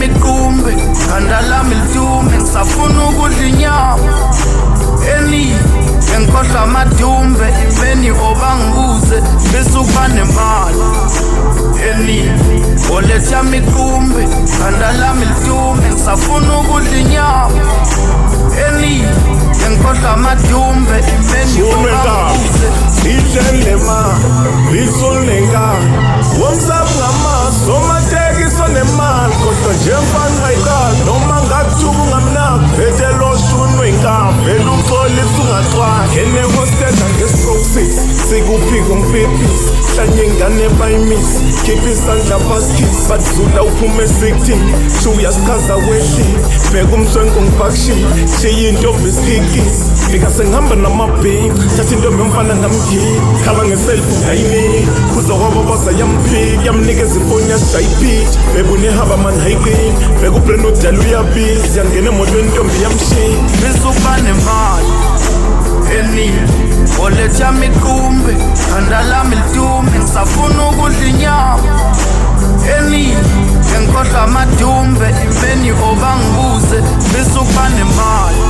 miqumbi, khanda lami lidume, ngisafuna ukudla inyama eningi, ngikhohlwa amadumbe, imeni obangibuze bese ukuba nemali eningi. Oletha miqumbi, khanda lami lidume, ngisafuna ukudla inyama eningi, ngikhohlwa amadumbe, imeni obangibuze. Ihlelema, lisolnenga, womsabungama, somatekiso nemali, kodwa nje mfana ngayikali, noma ngathuka ungamnaki, phethelo shunwe inkamba, vele uxolisa ungaxwali, ngene hostela ngesprosis, sikuphiko ngiphephisi, hlanye ingane bayimisi, khipha isandla baskisi, badlula uphume 16, shuya sikhaza wehlile, bheka umswenko ngipakishile, shiya intombi isikikisi, fika sengihamba namabhingi, thatha intombi mfana ngamgili, khala ngeselfu ngayiniki, kuzokwaba basa yamphiki, yamnikeza ifoni yasijayiphithi, beba unehaba mani hayiqini, bheka ubrand odala uyabizi, yangena emotweni intombi yamshini. Bese ukuba nemali eningi, oletha miqumbi, khanda lami lidume, ngisafuna ukudla inyama eningi, ngikhohlwa amadumbe, imeni obangibuze bese ukuba nemali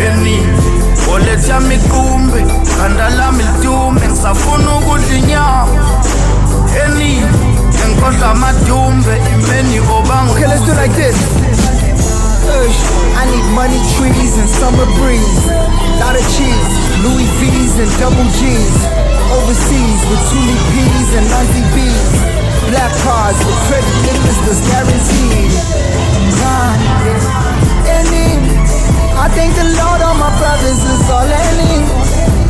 eningi. Oletha miqumbi, khanda lami lidume, ngisafuna ukudla inyama eningi, ngikhohlwa amadumbe, imeni obangibuze. Okay, let's do it like this. I need money trees and summer breeze, lot of cheese, Louis V's and double G's, overseas with Tuli P's and Lundy B's, black cards with credit limits that's guaranteed. I thank the Lord all my brothers is all I need.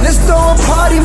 Let's throw a party,